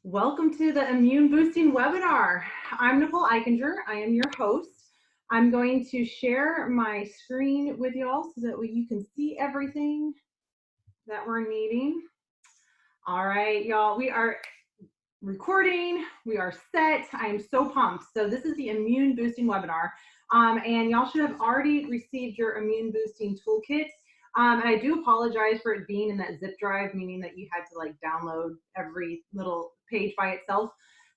Welcome to the Immune Boosting webinar. I'm Nicole Eichinger. I am your host. I'm going to share my screen with y'all so that you can see everything that we're needing. All right, y'all, we are recording. We are set. I am so pumped. So this is the Immune Boosting webinar. And y'all should have already received your Immune Boosting Toolkit. And I do apologize for it being in that zip drive, meaning that you had to like download every little page by itself.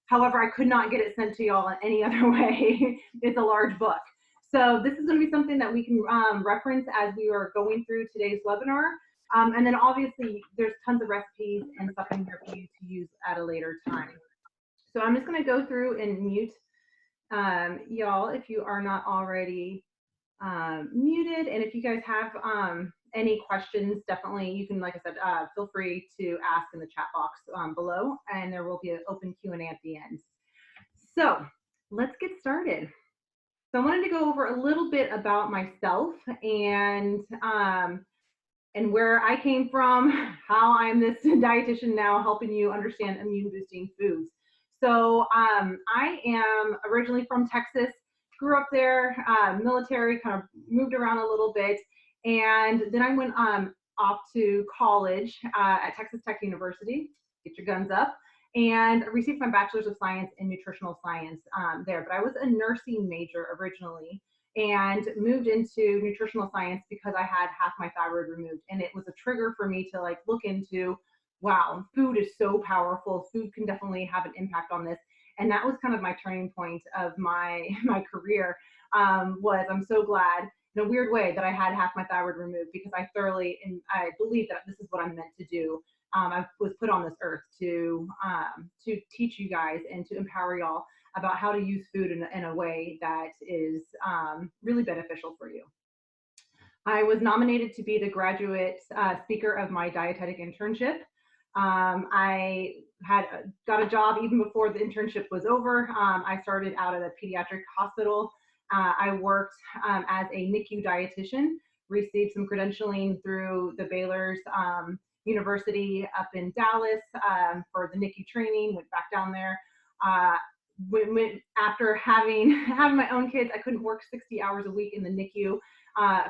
However, I could not get it sent to y'all in any other way. It's a large book. So this is going to be something that we can reference as we are going through today's webinar. And then obviously there's tons of recipes and stuff in here for you to use at a later time. So I'm just going to go through and mute y'all if you are not already muted. And if you guys have any questions, definitely you can, like I said, feel free to ask in the chat box below, and there will be an open Q&A at the end. So let's get started. So I wanted to go over a little bit about myself and where I came from, how I'm this dietitian now helping you understand immune boosting foods. So I am originally from Texas, grew up there, military, kind of moved around a little bit. And then I went off to college at Texas Tech University, get your guns up, and received my bachelor's of science in nutritional science there. But I was a nursing major originally and moved into nutritional science because I had half my thyroid removed. And it was a trigger for me to like look into, wow, food is so powerful. Food can definitely have an impact on this. And that was kind of my turning point of my career. Was I'm so glad in a weird way that I had half my thyroid removed, because I thoroughly, and I believe that this is what I'm meant to do. I was put on this earth to teach you guys and to empower y'all about how to use food in a way that is really beneficial for you. I was nominated to be the graduate speaker of my dietetic internship. I got a job even before the internship was over. I started out at a pediatric hospital. I worked as a NICU dietitian, received some credentialing through the Baylor's University up in Dallas for the NICU training, went back down there. After having my own kids, I couldn't work 60 hours a week in the NICU.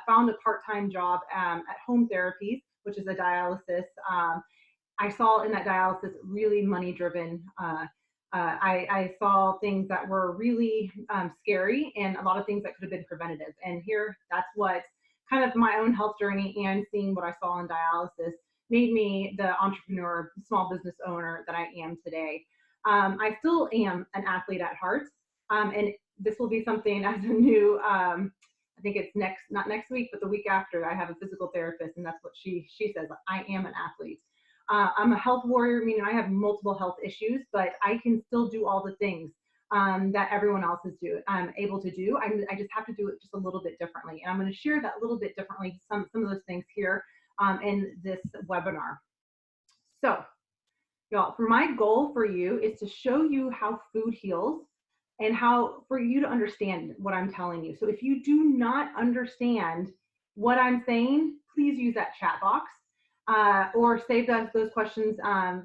Found a part-time job at Home Therapies, which is a dialysis. I saw in that dialysis really money-driven. I saw things that were really scary, and a lot of things that could have been preventative. And here, that's what kind of my own health journey and seeing what I saw in dialysis made me the entrepreneur, small business owner that I am today. I still am an athlete at heart, and this will be something as a new, I think it's not next week, but the week after, I have a physical therapist, and that's what she says, I am an athlete. I'm a health warrior, meaning I have multiple health issues, but I can still do all the things that everyone else is able to do. I just have to do it just a little bit differently. And I'm going to share that a little bit differently, some of those things here in this webinar. So, y'all, for my goal for you is to show you how food heals and how for you to understand what I'm telling you. So if you do not understand what I'm saying, please use that chat box or save those questions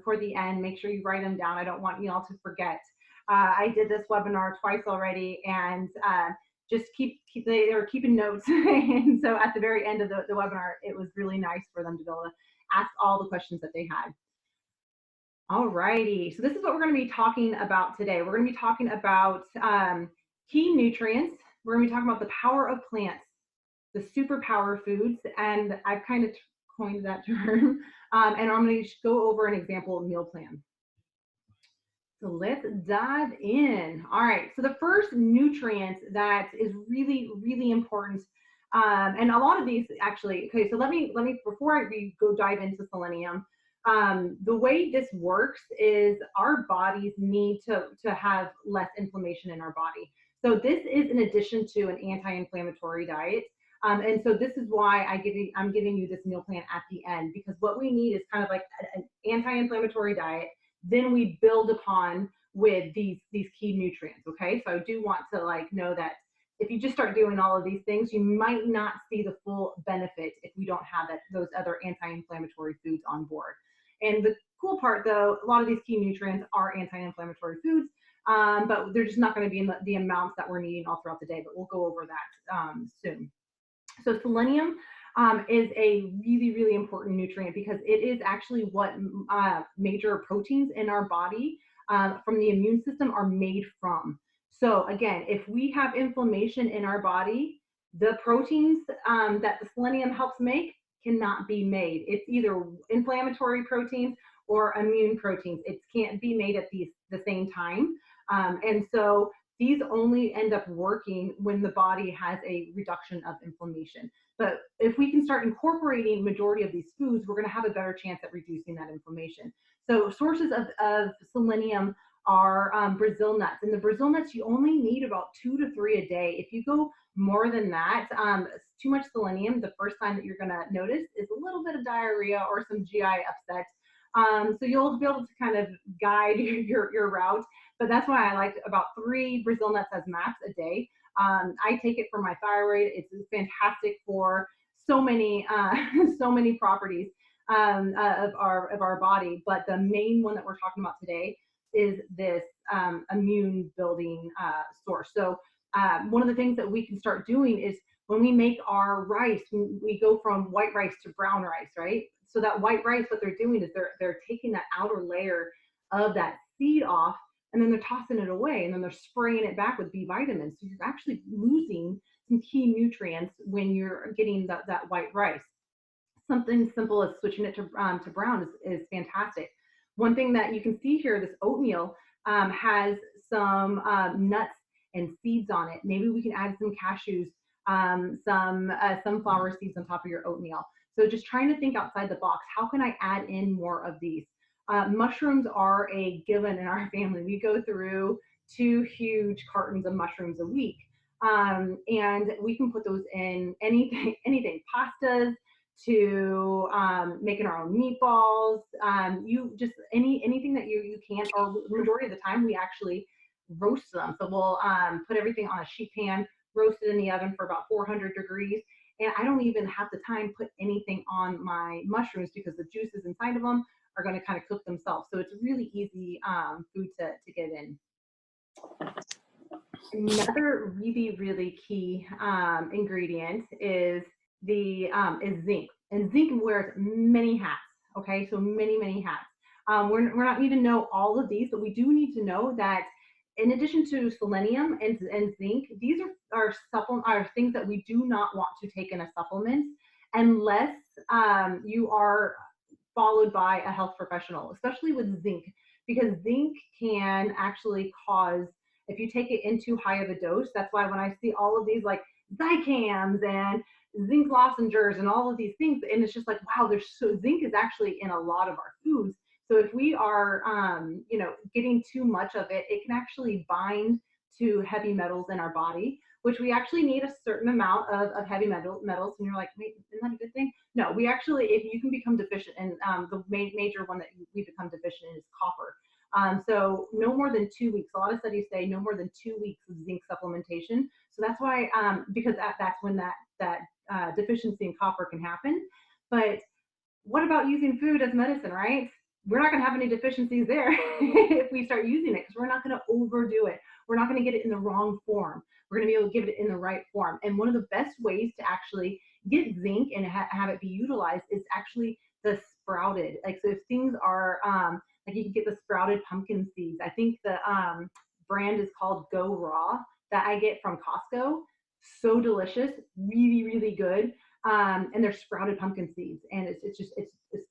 for the end. Make sure you write them down. I don't want y'all to forget. I did this webinar twice already, and just they were keeping notes. And so at the very end of the webinar, it was really nice for them to be able to ask all the questions that they had. All righty, so this is what we're going to be talking about today. We're going to be talking about key nutrients. We're going to be talking about the power of plants, the superpower foods, and I've kind of coined that term. And I'm going to go over an example meal plan. So let's dive in. All right, so the first nutrient that is really, really important, and a lot of these actually, okay, so let me before we go dive into selenium, the way this works is our bodies need to have less inflammation in our body. So this is in addition to an anti-inflammatory diet. And so this is why I'm giving you this meal plan at the end, because what we need is kind of like an anti-inflammatory diet. Then we build upon with these key nutrients. Okay, so I do want to like know that if you just start doing all of these things, you might not see the full benefit if we don't have those other anti-inflammatory foods on board. And the cool part though, a lot of these key nutrients are anti-inflammatory foods, but they're just not going to be in the amounts that we're needing all throughout the day, but we'll go over that soon. So selenium is a really, really important nutrient because it is actually what major proteins in our body from the immune system are made from. So again, if we have inflammation in our body, the proteins that the selenium helps make cannot be made. It's either inflammatory proteins or immune proteins. It can't be made at the same time. And so these only end up working when the body has a reduction of inflammation. But if we can start incorporating majority of these foods, we're going to have a better chance at reducing that inflammation. So sources of selenium are Brazil nuts. And the Brazil nuts, you only need about 2 to 3 a day. If you go more than that, too much selenium, the first sign that you're going to notice is a little bit of diarrhea or some GI upset. So you'll be able to kind of guide your route. But that's why I like about 3 Brazil nuts as max a day. I take it for my thyroid. It's fantastic for so many so many properties of our body. But the main one that we're talking about today is this immune building source. So one of the things that we can start doing is when we make our rice, we go from white rice to brown rice, right? So that white rice, what they're doing is they're taking that outer layer of that seed off, and then they're tossing it away, and then they're spraying it back with B vitamins. So you're actually losing some key nutrients when you're getting that white rice. Something simple as switching it to brown is fantastic. One thing that you can see here, this oatmeal has some nuts and seeds on it. Maybe we can add some cashews, some sunflower seeds on top of your oatmeal. So just trying to think outside the box. How can I add in more of these? Mushrooms are a given in our family. We go through 2 huge cartons of mushrooms a week. And we can put those in anything, pastas, to making our own meatballs. You just anything that you can, or the majority of the time we actually roast them. So we'll put everything on a sheet pan, roast it in the oven for about 400 degrees. And I don't even have the time put anything on my mushrooms because the juices inside of them are going to kind of cook themselves. So it's really easy food to get in. Another really, really key ingredient is zinc. And zinc wears many hats. Okay, so many hats. We're not need to know all of these, but we do need to know that in addition to selenium and zinc, these are things that we do not want to take in a supplement unless you are followed by a health professional, especially with zinc, because zinc can actually cause, if you take it in too high of a dose. That's why when I see all of these like Zicams and zinc lozenges and all of these things, and it's just like, wow, zinc is actually in a lot of our foods. So if we are, getting too much of it, it can actually bind to heavy metals in our body, which we actually need a certain amount of heavy metals. And you're like, wait, isn't that a good thing? No, we actually, if you can become deficient, and the major one that we become deficient in is copper. So no more than 2 weeks. A lot of studies say no more than 2 weeks of zinc supplementation. So that's why, because that's when that deficiency in copper can happen. But what about using food as medicine, right? We're not going to have any deficiencies there if we start using it, because we're not going to overdo it. We're not going to get it in the wrong form. We're going to be able to give it in the right form. And one of the best ways to actually get zinc and have it be utilized is actually the sprouted. Like, so if things are, like, you can get the sprouted pumpkin seeds. I think the brand is called Go Raw that I get from Costco. So delicious, really, really good. And they're sprouted pumpkin seeds, and it's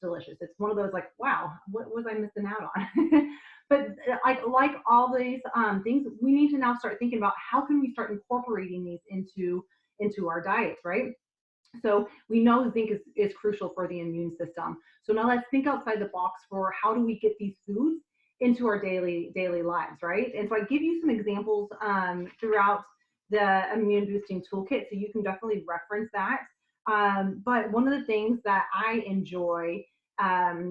delicious. It's one of those like, wow, what was I missing out on? But like all these things, we need to now start thinking about how can we start incorporating these into our diets, right? So we know zinc is crucial for the immune system. So now let's think outside the box for how do we get these foods into our daily lives, right? And so I give you some examples throughout the immune boosting toolkit, so you can definitely reference that. But one of the things that I enjoy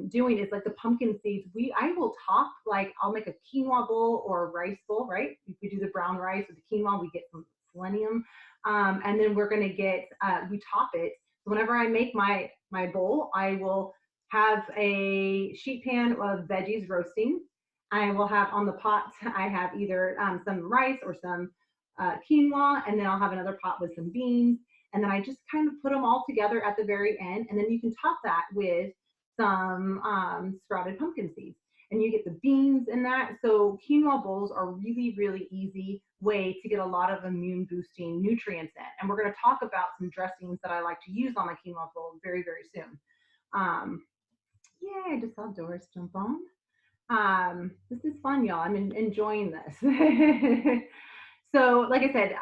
doing is like the pumpkin seeds. I will top, like, I'll make a quinoa bowl or a rice bowl, right? If we do the brown rice with the quinoa, we get some selenium. And then we're going to get, we top it. So whenever I make my bowl, I will have a sheet pan of veggies roasting. I will have on the pot, I have either some rice or some quinoa, and then I'll have another pot with some beans. And then I just kind of put them all together at the very end. And then you can top that with some sprouted pumpkin seeds. And you get the beans in that. So quinoa bowls are really, really easy way to get a lot of immune boosting nutrients in. And we're going to talk about some dressings that I like to use on my quinoa bowl very, very soon. Um, yeah, I just saw Doris jump on. This is fun, y'all. I'm enjoying this. So, like I said,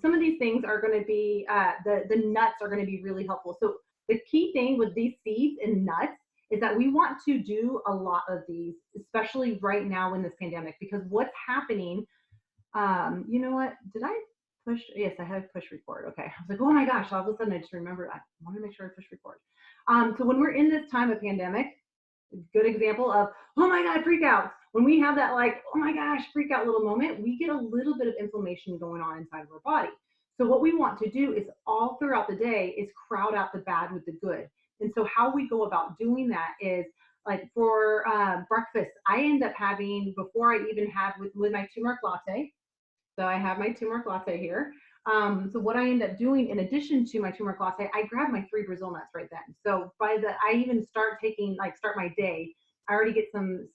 some of these things are going to be the nuts are going to be really helpful. So, the key thing with these seeds and nuts is that we want to do a lot of these, especially right now in this pandemic, because what's happening. You know what? Did I push? Yes, I had push record. Okay, I was like, oh my gosh! All of a sudden, I just remembered. I want to make sure I push record. So when we're in this time of pandemic, good example of, oh my God, freak out. When we have that like, oh my gosh, freak out little moment, we get a little bit of inflammation going on inside of our body. So what we want to do is all throughout the day is crowd out the bad with the good. And so how we go about doing that is like for breakfast, I end up having, before I even have with my turmeric latte, so I have my turmeric latte here. So what I end up doing in addition to my turmeric latte, I grab my 3 Brazil nuts right then. So I even start start my day. I already get some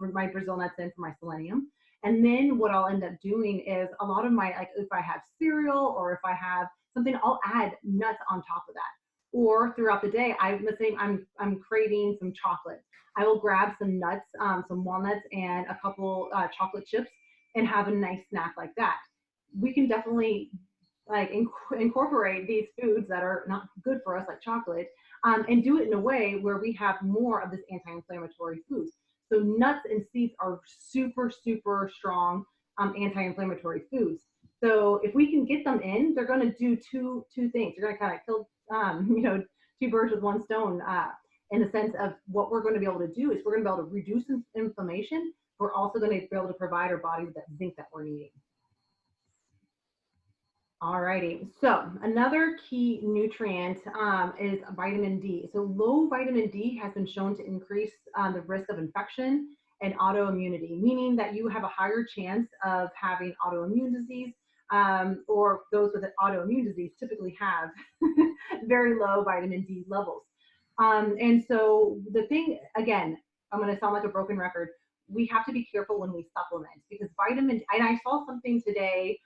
my Brazil nuts in for my selenium. And then what I'll end up doing is a lot of my, like if I have cereal or if I have something, I'll add nuts on top of that. Or throughout the day, let's say I'm craving some chocolate. I will grab some nuts, some walnuts, and a couple chocolate chips and have a nice snack like that. We can definitely like incorporate these foods that are not good for us, like chocolate, and do it in a way where we have more of this anti-inflammatory foods. So nuts and seeds are super, super strong anti-inflammatory foods. So if we can get them in, they're going to do two things. They're going to kind of kill, two birds with one stone. In the sense of what we're going to be able to do is we're going to be able to reduce inflammation. We're also going to be able to provide our body with that zinc that we're needing. Alrighty, so another key nutrient is vitamin D. So low vitamin D has been shown to increase the risk of infection and autoimmunity, meaning that you have a higher chance of having autoimmune disease, or those with an autoimmune disease typically have very low vitamin D levels. And so the thing, again, I'm going to sound like a broken record. We have to be careful when we supplement because vitamin, and I saw something today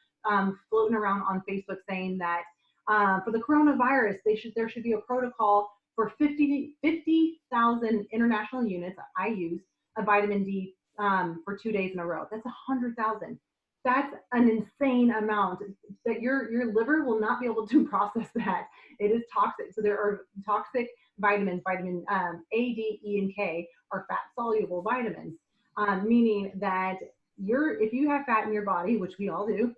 floating around on Facebook saying that for the coronavirus, there should be a protocol for 50,000 international units, IUs, of vitamin D for 2 days in a row. That's 100,000. That's an insane amount that your liver will not be able to process that. It is toxic. So there are toxic vitamins, vitamin A, D, E, and K are fat soluble vitamins, meaning that if you have fat in your body, which we all do,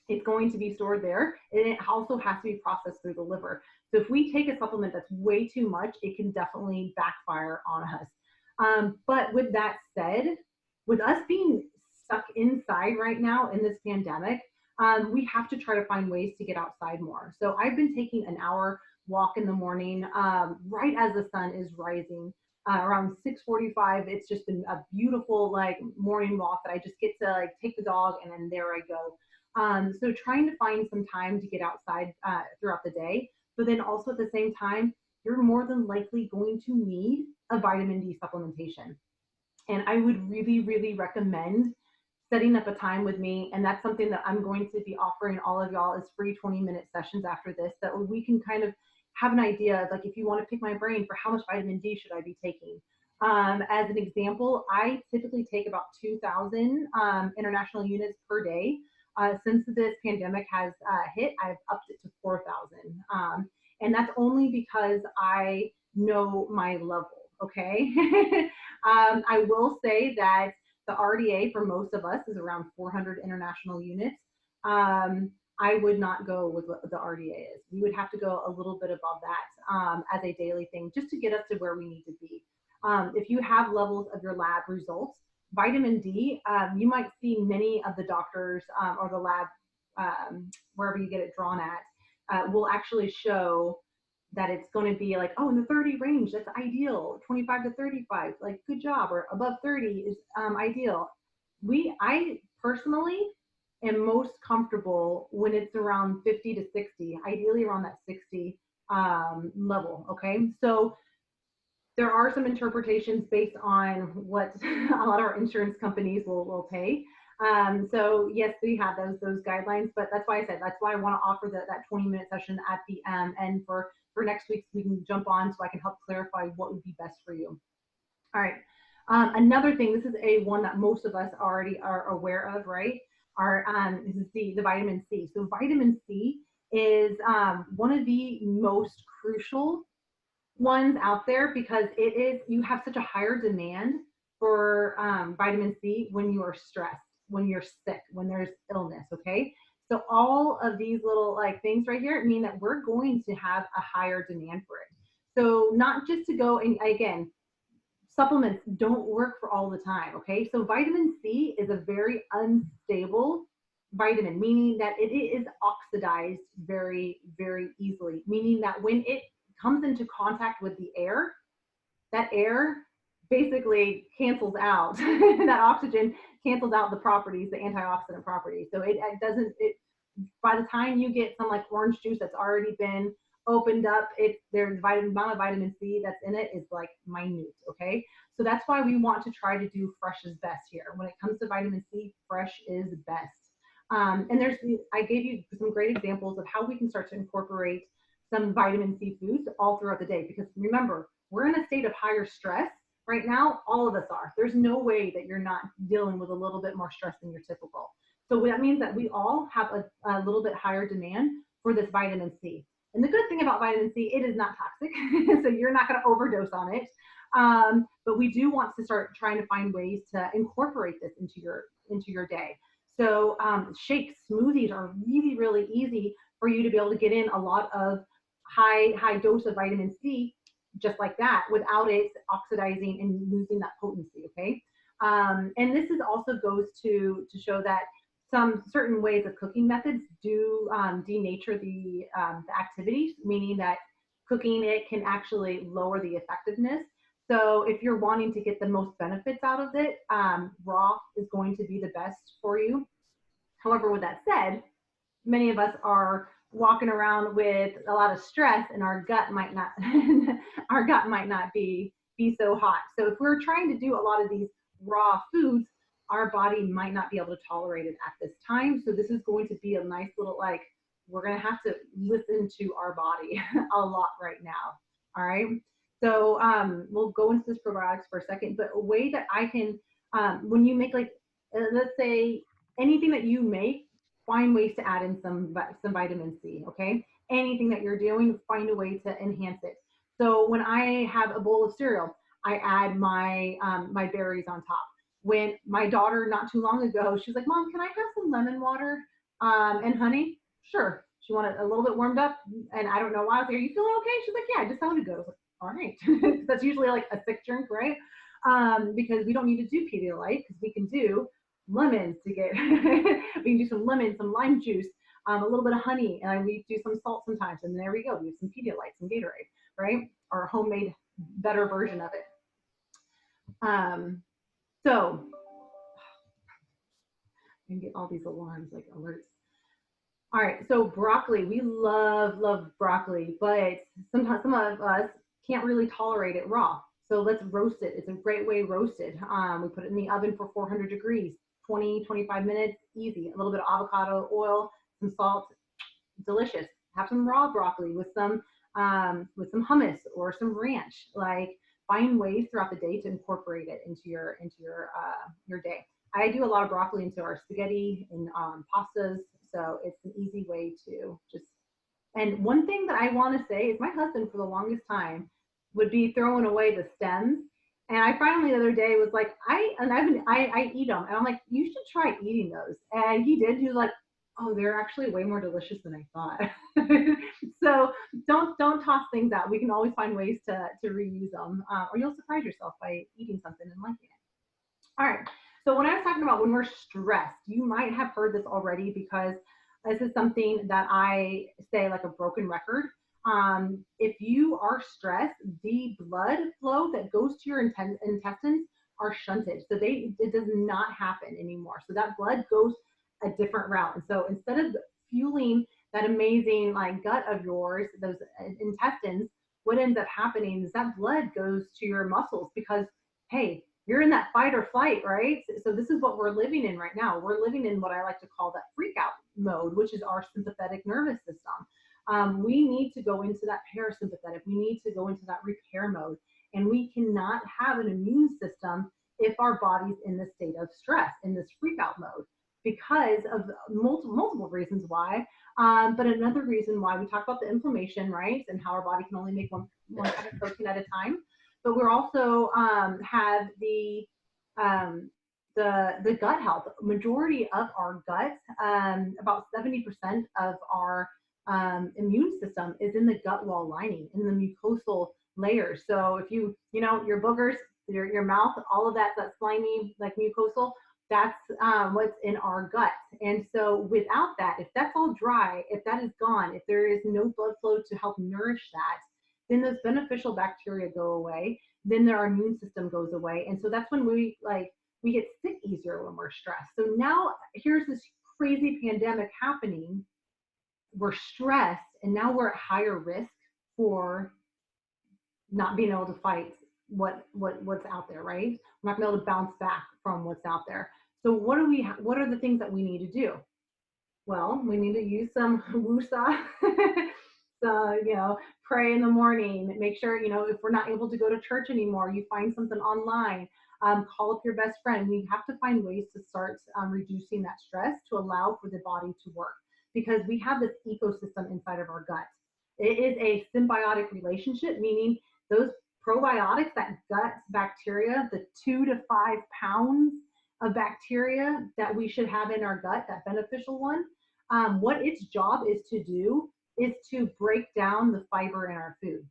it's going to be stored there, and it also has to be processed through the liver. So if we take a supplement that's way too much, it can definitely backfire on us. But with that said, with us being stuck inside right now in this pandemic, we have to try to find ways to get outside more. So I've been taking an hour walk in the morning, right as the sun is rising. Around 6:45, it's just been a beautiful like morning walk that I just get to like take the dog and then there I go. So trying to find some time to get outside throughout the day, but then also at the same time, you're more than likely going to need a vitamin D supplementation. And I would really, really recommend setting up a time with me. And that's something that I'm going to be offering all of y'all as free 20-minute sessions after this, that we can kind of have an idea of like, if you want to pick my brain for how much vitamin D should I be taking. As an example, I typically take about 2,000 international units per day. Since this pandemic has hit, I've upped it to 4,000. And that's only because I know my level, okay? I will say that the RDA for most of us is around 400 international units. I would not go with what the RDA is. We would have to go a little bit above that as a daily thing just to get us to where we need to be. If you have levels of your lab results, vitamin D, you might see many of the doctors or the lab, wherever you get it drawn at, will actually show that it's going to be like, oh, in the 30 range, that's ideal. 25 to 35, like good job, or above 30 is ideal. I personally am most comfortable when it's around 50 to 60, ideally around that 60 level. Okay, so there are some interpretations based on what a lot of our insurance companies will pay. So yes, we have those guidelines, but that's why I said that's why I want to offer that 20-minute session at the end for next week, so we can jump on so I can help clarify what would be best for you. All right. Another thing, this is a one that most of us already are aware of, right? This is the vitamin C. So vitamin C is one of the most crucial ones out there because you have such a higher demand for vitamin C when you are stressed, when you're sick, when there's illness. Okay, so all of these little like things right here mean that we're going to have a higher demand for it. So not just to go and again, supplements don't work for all the time. Okay, so vitamin C is a very unstable vitamin, meaning that it is oxidized very, very easily, meaning that when it comes into contact with the air, that air basically cancels out that oxygen cancels out the properties, the antioxidant properties. So it doesn't, by the time you get some like orange juice that's already been opened up, there's amount of vitamin C that's in it is like minute. Okay, so that's why we want to try to do fresh is best here. When it comes to vitamin C, fresh is best. And I gave you some great examples of how we can start to incorporate some vitamin C foods all throughout the day. Because remember, we're in a state of higher stress right now. All of us are. There's no way that you're not dealing with a little bit more stress than your typical. So that means that we all have a little bit higher demand for this vitamin C. And the good thing about vitamin C, it is not toxic, so you're not going to overdose on it. But we do want to start trying to find ways to incorporate this into your day. So shakes, smoothies are really, really easy for you to be able to get in a lot of high dose of vitamin C just like that without it oxidizing and losing that potency. Okay, and this is also goes to show that some certain ways of cooking methods do denature the activities, meaning that cooking it can actually lower the effectiveness. So if you're wanting to get the most benefits out of it, raw is going to be the best for you. However, with that said, many of us are walking around with a lot of stress, and our gut might not our gut might not be so hot. So if we're trying to do a lot of these raw foods, our body might not be able to tolerate it at this time. So this is going to be a nice little like, we're going to have to listen to our body a lot right now. All right. So we'll go into this probiotics for a second, but a way that I can, when you make like, let's say anything that you make, find ways to add in some vitamin C. Okay, anything that you're doing, find a way to enhance it. So when I have a bowl of cereal, I add my berries on top. When my daughter not too long ago, she's like, "Mom, can I have some lemon water and honey?" Sure. She wanted a little bit warmed up, and I don't know why. I was like, "Are you feeling okay?" She's like, "Yeah, I just sounded good." I was like, "All right." That's usually like a sick drink, right? Because we don't need to do Pedialyte because we can do lemons to get we can do some lemon, some lime juice, a little bit of honey, and we do some salt sometimes, and there we go. We have some Pedialyte, some Gatorade, right? Our homemade better version of it. So I can get all these alarms, like alerts. All right, so broccoli, we love broccoli, but sometimes some of us can't really tolerate it raw. So let's roast it. It's a great way roasted. We put it in the oven for 400 degrees, 20-25 minutes, easy. A little bit of avocado oil, some salt, delicious. Have some raw broccoli with some hummus or some ranch. Like, find ways throughout the day to incorporate it into your day. I do a lot of broccoli into our spaghetti and pastas, so it's an easy way to just. And one thing that I want to say is my husband for the longest time would be throwing away the stems. And I finally the other day was like, I eat them, and I'm like, you should try eating those. And he did. He was like, oh, they're actually way more delicious than I thought. So don't toss things out. We can always find ways to reuse them, or you'll surprise yourself by eating something and liking it. All right. So when I was talking about when we're stressed, you might have heard this already because this is something that I say like a broken record. If you are stressed, the blood flow that goes to your intestines are shunted. So it does not happen anymore. So that blood goes a different route. And so instead of fueling that amazing like gut of yours, those intestines, what ends up happening is that blood goes to your muscles because, hey, you're in that fight or flight, right? So this is what we're living in right now. We're living in what I like to call that freak out mode, which is our sympathetic nervous system. We need to go into that parasympathetic. We need to go into that repair mode. And we cannot have an immune system if our body's in the state of stress, in this freak out mode, because of multiple reasons why. But another reason why we talk about the inflammation, right? And how our body can only make one kind of protein at a time. But we're also have um, the gut health. Majority of our gut, about 70% of our immune system is in the gut wall lining, in the mucosal layers. So if your boogers, your mouth, all of that slimy, like mucosal, that's what's in our gut. And so without that, if that's all dry, if that is gone, if there is no blood flow to help nourish that, then those beneficial bacteria go away. Then our immune system goes away. And so that's when we get sick easier when we're stressed. So now here's this crazy pandemic happening. We're stressed, and now we're at higher risk for not being able to fight what's out there, right? We're not gonna be able to bounce back from what's out there. So what are the things that we need to do? Well, we need to use some wusa. So, pray in the morning. Make sure, if we're not able to go to church anymore, you find something online. Call up your best friend. We have to find ways to start reducing that stress to allow for the body to work, because we have this ecosystem inside of our gut. It is a symbiotic relationship, meaning those probiotics, that gut bacteria, the 2 to 5 pounds of bacteria that we should have in our gut, that beneficial one, what its job is to do is to break down the fiber in our food.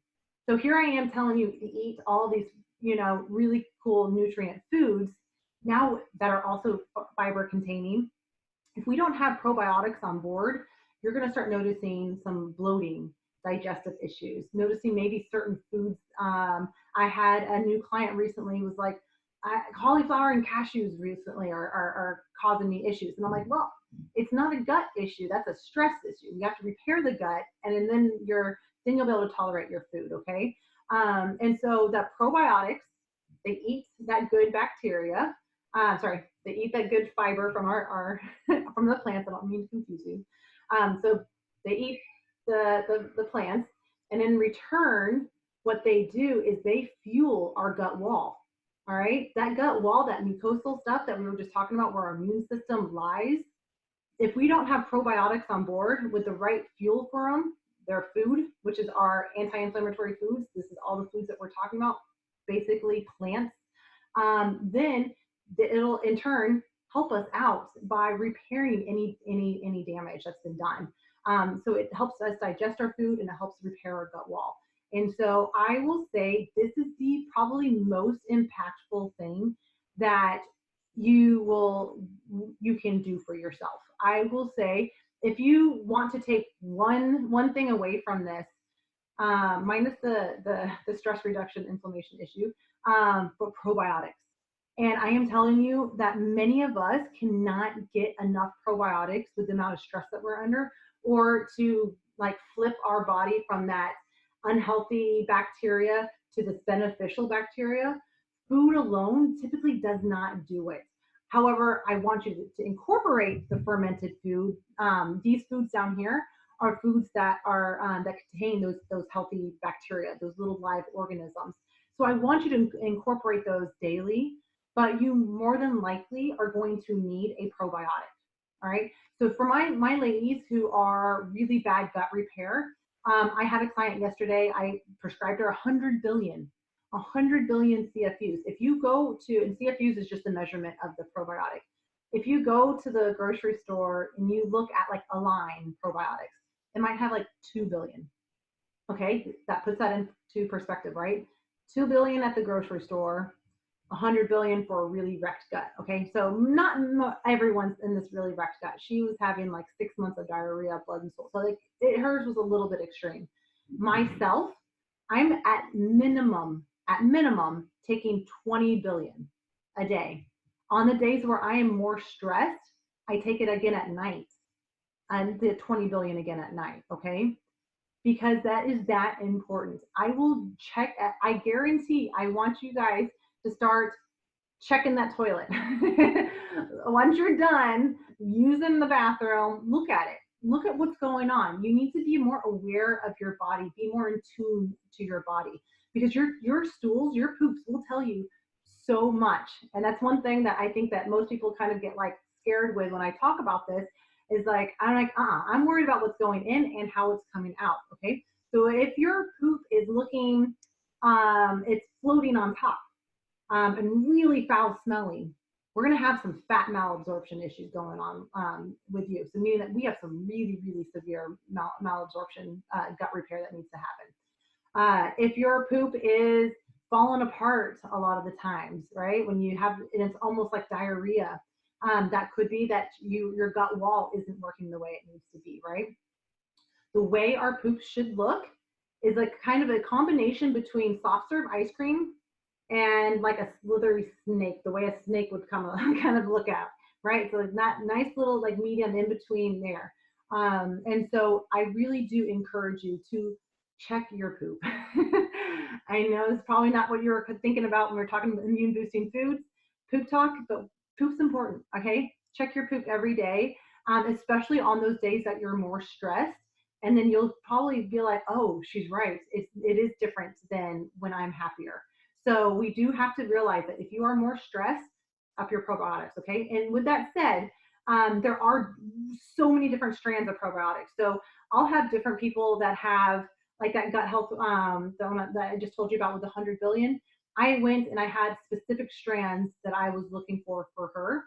So here I am telling you to eat all these, really cool nutrient foods now that are also fiber containing. If we don't have probiotics on board, you're going to start noticing some bloating, digestive issues, noticing maybe certain foods. I had a new client recently was like, cauliflower and cashews recently are causing me issues. And I'm like, well, it's not a gut issue. That's a stress issue. You have to repair the gut, and then you'll be able to tolerate your food, okay? And so the probiotics, they eat that good bacteria. They eat that good fiber from our from the plants. I don't mean to confuse you. So they eat the plants, and in return, what they do is they fuel our gut wall. All right, that gut wall, that mucosal stuff that we were just talking about, where our immune system lies. If we don't have probiotics on board with the right fuel for them, their food, which is our anti-inflammatory foods, this is all the foods that we're talking about, basically plants, then it'll in turn help us out by repairing any damage that's been done. So it helps us digest our food, and it helps repair our gut wall. And so I will say this is the probably most impactful thing that you can do for yourself. I will say, if you want to take one thing away from this, minus the stress reduction inflammation issue, but probiotics. And I am telling you that many of us cannot get enough probiotics with the amount of stress that we're under, or to like flip our body from that unhealthy bacteria to this beneficial bacteria. Food alone typically does not do it. However, I want you to incorporate the fermented food. These foods down here are foods that that contain those healthy bacteria, those little live organisms. So I want you to incorporate those daily, but you more than likely are going to need a probiotic. All right. So for my ladies who are really bad gut repair, I had a client yesterday. I prescribed her 100 billion CFUs. If you go to, and CFUs is just a measurement of the probiotic. If you go to the grocery store and you look at like Align probiotics, it might have like 2 billion. Okay, that puts that into perspective, right? 2 billion at the grocery store, 100 billion for a really wrecked gut. Okay, so not everyone's in this really wrecked gut. She was having like 6 months of diarrhea, blood and stool. So like hers was a little bit extreme. myself, I'm at minimum taking 20 billion a day. On the days where I am more stressed, I take it again at night and the 20 billion again at night. Okay. Because that is that important. I will check, I guarantee I want you guys to start checking that toilet. Once you're done using the bathroom, look at it. Look at what's going on. You need to be more aware of your body, be more in tune to your body because your stools, your poops will tell you so much. And that's one thing that I think that most people kind of get like scared with when I talk about this is like, I'm like, I'm worried about what's going in and how it's coming out. Okay. So if your poop is looking, it's floating on top, and really foul smelling, we're going to have some fat malabsorption issues going on with you. So meaning that we have some really, really severe malabsorption gut repair that needs to happen. If your poop is falling apart a lot of the times, right? When you have, and it's almost like diarrhea, that could be that your gut wall isn't working the way it needs to be, right? The way our poop should look is like kind of a combination between soft serve ice cream and like a slithery snake, the way a snake would kind of look at, right? So it's that nice little like medium in between there. And so I really do encourage you to check your poop. I know it's probably not what you were thinking about when we are talking about immune boosting foods, poop talk, but poop's important, okay? Check your poop every day, especially on those days that you're more stressed. And then you'll probably be like, oh, she's right. It is different than when I'm happier. So we do have to realize that if you are more stressed, up your probiotics, okay? And with that said, there are so many different strands of probiotics. So I'll have different people that have like that gut health, the one that I just told you about with the 100 billion. I went and I had specific strands that I was looking for her.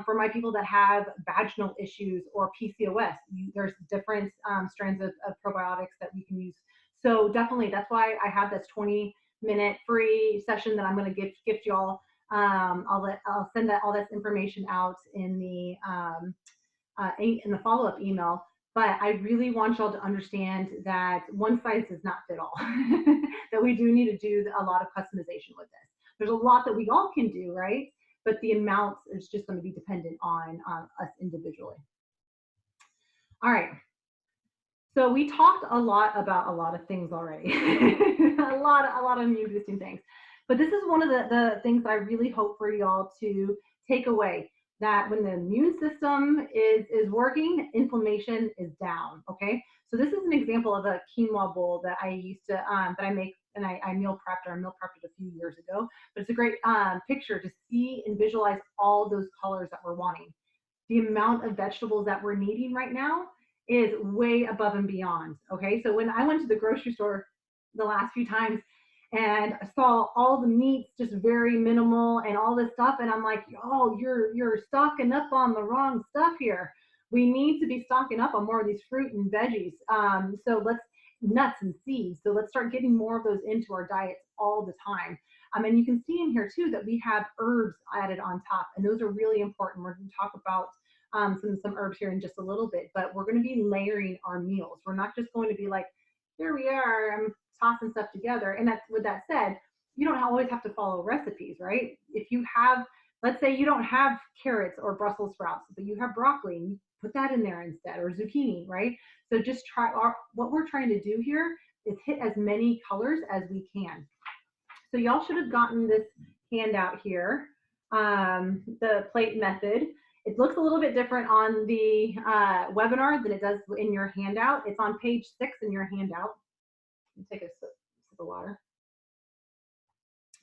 For my people that have vaginal issues or PCOS, there's different strands of probiotics that we can use. So definitely, that's why I have this 20-minute free session that I'm going to gift y'all. I'll send all this information out in the follow-up email. But I really want y'all to understand that one size does not fit all. That we do need to do a lot of customization with this. There's a lot that we all can do, right? But the amount is just going to be dependent on us individually. All right. So we talked a lot about a lot of things already, a lot of immune boosting things. But this is one of the things that I really hope for y'all to take away, that when the immune system is working, inflammation is down, okay? So this is an example of a quinoa bowl that I used to, that I make, and I meal prepped it a few years ago, but it's a great picture to see and visualize all those colors that we're wanting. The amount of vegetables that we're needing right now is way above and beyond, okay? So when I went to the grocery store the last few times and I saw all the meats just very minimal and all this stuff, and I'm like, oh, you're stocking up on the wrong stuff here. We need to be stocking up on more of these fruit and veggies. So let's nuts and seeds. So let's start getting more of those into our diets all the time. And you can see in here too that we have herbs added on top, and those are really important. We're going to talk about some herbs here in just a little bit, but we're going to be layering our meals. We're not just going to be like, here we are, I'm tossing stuff together. And that's, with that said, you don't always have to follow recipes, right? If you have, let's say you don't have carrots or Brussels sprouts, but you have broccoli, and you put that in there instead, or zucchini, right? So just what we're trying to do here is hit as many colors as we can. So y'all should have gotten this handout here, the plate method. It looks a little bit different on the webinar than it does in your handout. It's on page 6 in your handout. Take a sip of water.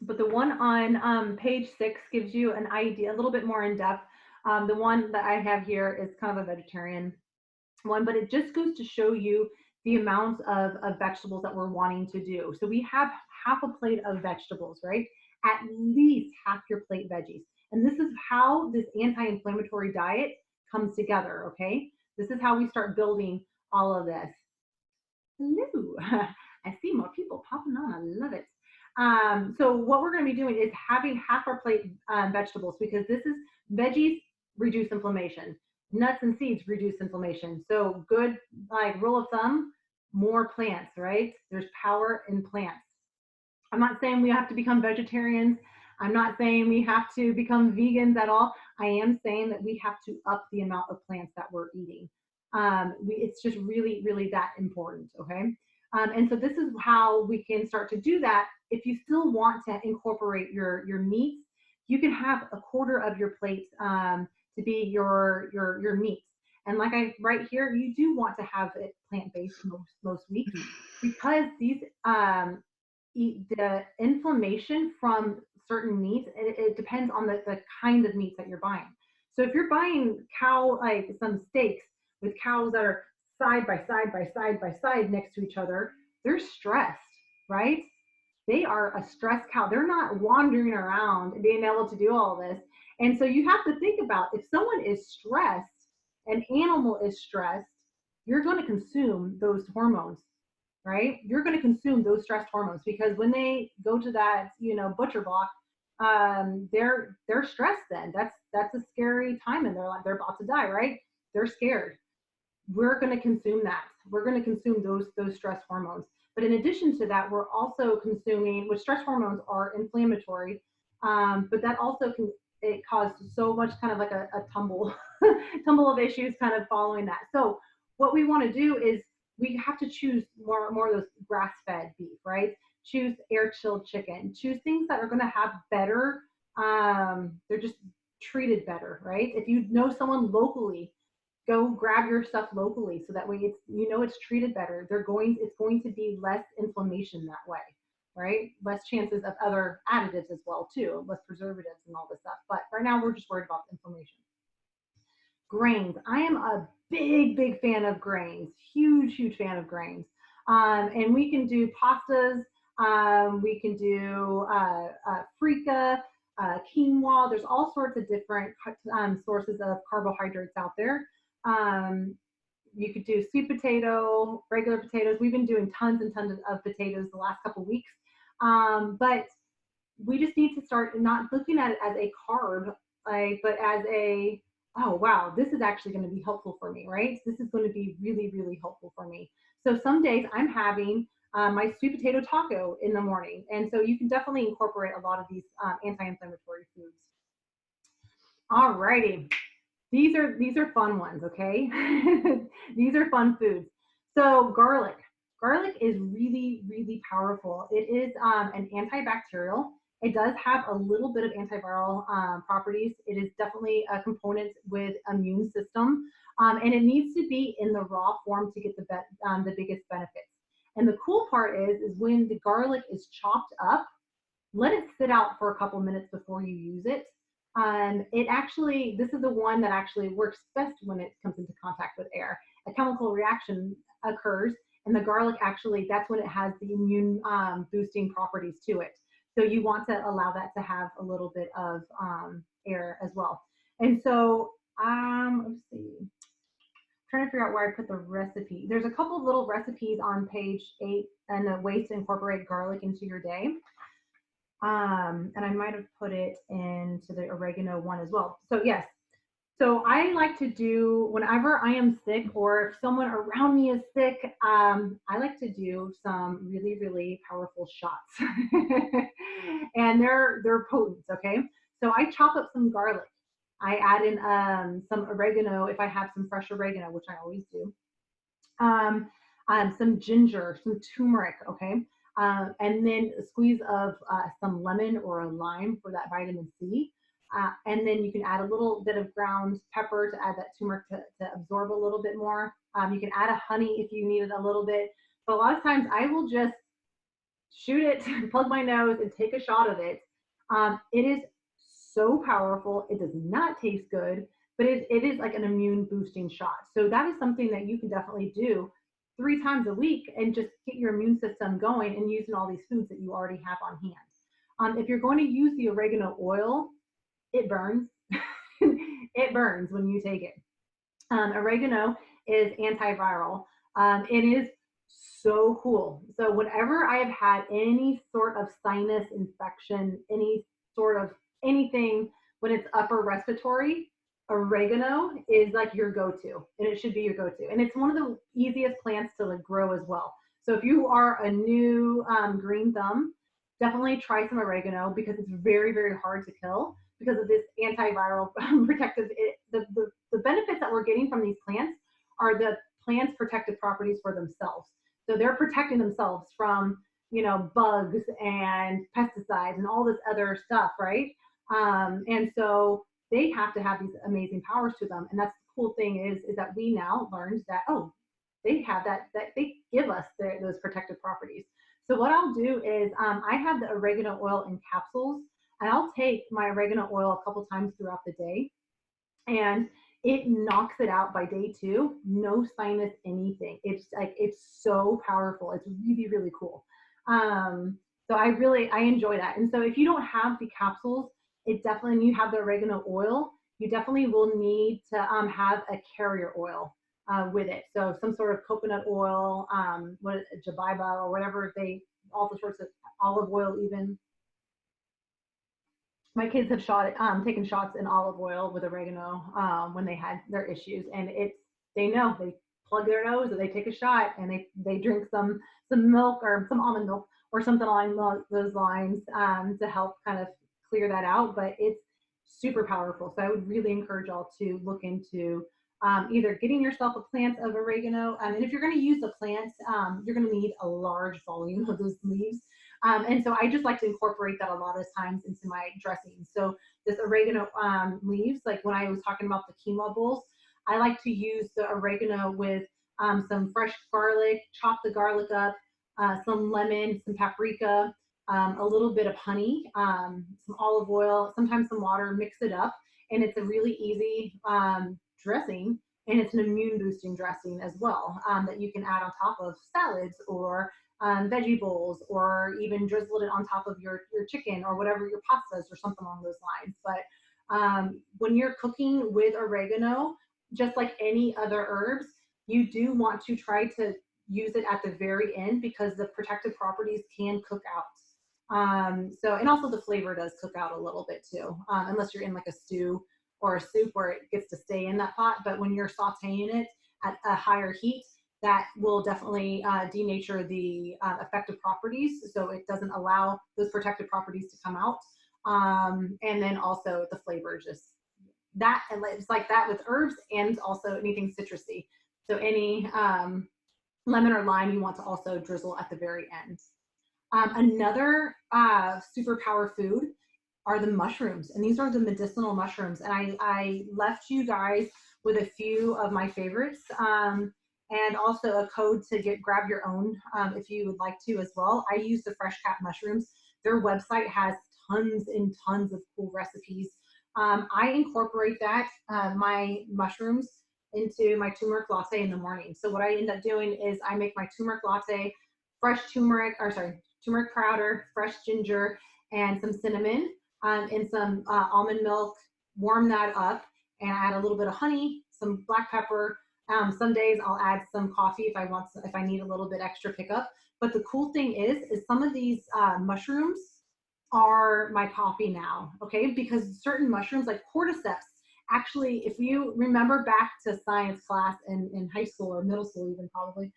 But the one on page 6 gives you an idea, a little bit more in depth. The one that I have here is kind of a vegetarian one, but it just goes to show you the amount of vegetables that we're wanting to do. So we have half a plate of vegetables, right? At least half your plate veggies. And this is how this anti-inflammatory diet comes together, okay? This is how we start building all of this. Hello, I see more people popping on, I love it. So what we're gonna be doing is having half our plate vegetables, because this is veggies reduce inflammation. Nuts and seeds reduce inflammation. So good, like rule of thumb, more plants, right? There's power in plants. I'm not saying we have to become vegetarians. I'm not saying we have to become vegans at all. I am saying that we have to up the amount of plants that we're eating. It's just really, really that important. Okay. And so this is how we can start to do that. If you still want to incorporate your meats, you can have a quarter of your plate to be your meats. And like I right here, you do want to have it plant based most weeks because these the inflammation from certain meats, it depends on the kind of meats that you're buying. So if you're buying like some steaks with cows that are side by side by side by side next to each other, they're stressed, right? They are a stressed cow. They're not wandering around being able to do all this. And so you have to think about, if someone is stressed, an animal is stressed, you're going to consume those hormones, right? You're going to consume those stress hormones because when they go to that, butcher block, they're stressed. Then that's a scary time in their life. They're about to die, right? They're scared. We're going to consume that. We're going to consume those stress hormones. But in addition to that, we're also consuming, which stress hormones are inflammatory, but that also it caused so much kind of like a tumble tumble of issues kind of following that. So what we want to do is we have to choose more of those grass-fed beef, right? Choose air-chilled chicken. Choose things that are going to have better. They're just treated better, right? If you know someone locally, go grab your stuff locally so that way it's treated better. It's going to be less inflammation that way, right? Less chances of other additives as well too, less preservatives and all this stuff. But right now we're just worried about inflammation. Grains. I am a big fan of grains. Huge fan of grains. And we can do pastas. We can do freekeh, quinoa. There's all sorts of different sources of carbohydrates out there. You could do sweet potato, regular potatoes. We've been doing tons and tons of potatoes the last couple of weeks. But we just need to start not looking at it as a carb, but as a, oh, wow, this is actually going to be helpful for me, right? This is going to be really helpful for me. So some days I'm having my sweet potato taco in the morning. And so you can definitely incorporate a lot of these anti-inflammatory foods. All righty. These are fun ones, okay? These are fun foods. So garlic. Garlic is really powerful. It is an antibacterial. It does have a little bit of antiviral properties. It is definitely a component with immune system, and it needs to be in the raw form to get the biggest benefits. And the cool part is when the garlic is chopped up, let it sit out for a couple minutes before you use it. This is the one that actually works best when it comes into contact with air. A chemical reaction occurs, and the garlic that's when it has the immune boosting properties to it. So you want to allow that to have a little bit of air as well. And so, let's see. I'm trying to figure out where I put the recipe. There's a couple of little recipes on page 8 and the ways to incorporate garlic into your day. And I might have put it into the oregano one as well. So yes, so I like to do, whenever I am sick or if someone around me is sick, I like to do some really powerful shots. And they're potent, okay? So I chop up some garlic. I add in some oregano if I have some fresh oregano, which I always do. Some ginger, some turmeric, okay? And then a squeeze of some lemon or a lime for that vitamin C. And then you can add a little bit of ground pepper to add that turmeric to absorb a little bit more. You can add a honey if you need it a little bit. But a lot of times I will just shoot it, plug my nose, and take a shot of it. It is so powerful. It does not taste good, but it is like an immune boosting shot. So that is something that you can definitely do 3 times a week and just get your immune system going and using all these foods that you already have on hand. If you're going to use the oregano oil, it burns. It burns when you take it. Oregano is antiviral. It is so cool. So whenever I have had any sort of sinus infection, any sort of anything when it's upper respiratory, oregano is like your go-to, and it should be your go-to. And it's one of the easiest plants to like grow as well. So if you are a new green thumb, definitely try some oregano because it's very, very hard to kill because of this antiviral protective. The benefits that we're getting from these plants are the plants' protective properties for themselves. So they're protecting themselves from, you know, bugs and pesticides and all this other stuff, right? And so they have to have these amazing powers to them. And that's the cool thing is that we now learned that, oh, they have that they give us those protective properties. So what I'll do is I have the oregano oil in capsules, and I'll take my oregano oil a couple times throughout the day, and it knocks it out by day 2. No sinus anything. It's like it's so powerful. It's really, really cool. So I enjoy that. And so if you don't have the capsules, it definitely, and you have the oregano oil, you definitely will need to have a carrier oil with it. So some sort of coconut oil, jojoba or whatever all the sorts of olive oil even. My kids have taken shots in olive oil with oregano when they had their issues, and they know they plug their nose and they take a shot and they drink some milk or some almond milk or something along those lines to help kind of clear that out. But it's super powerful. So I would really encourage y'all to look into either getting yourself a plant of oregano. And if you're going to use the plant, you're going to need a large volume of those leaves. And so I just like to incorporate that a lot of times into my dressing. So this oregano leaves, like when I was talking about the quinoa bowls, I like to use the oregano with some fresh garlic, chop the garlic up, some lemon, some paprika, a little bit of honey, some olive oil, sometimes some water, mix it up. And it's a really easy dressing. And it's an immune boosting dressing as well that you can add on top of salads or veggie bowls, or even drizzle it on top of your chicken or whatever, your pastas or something along those lines. But when you're cooking with oregano, just like any other herbs, you do want to try to use it at the very end because the protective properties can cook out. And also the flavor does cook out a little bit too, unless you're in like a stew or a soup where it gets to stay in that pot. But when you're sauteing it at a higher heat, that will definitely denature the effective properties. So it doesn't allow those protective properties to come out. And then also the flavor, just that, and it's like that with herbs and also anything citrusy. So any lemon or lime you want to also drizzle at the very end. Another superpower food are the mushrooms, and these are the medicinal mushrooms. And I left you guys with a few of my favorites, and also a code to grab your own if you would like to as well. I use the Fresh Cap mushrooms. Their website has tons and tons of cool recipes. I incorporate my mushrooms into my turmeric latte in the morning. So what I end up doing is I make my turmeric latte, turmeric powder, fresh ginger, and some cinnamon, and some almond milk, warm that up, and add a little bit of honey, some black pepper. Some days I'll add some coffee if I need a little bit extra pickup. But the cool thing is some of these mushrooms are my coffee now, okay? Because certain mushrooms like cordyceps, actually, if you remember back to science class in high school or middle school even probably,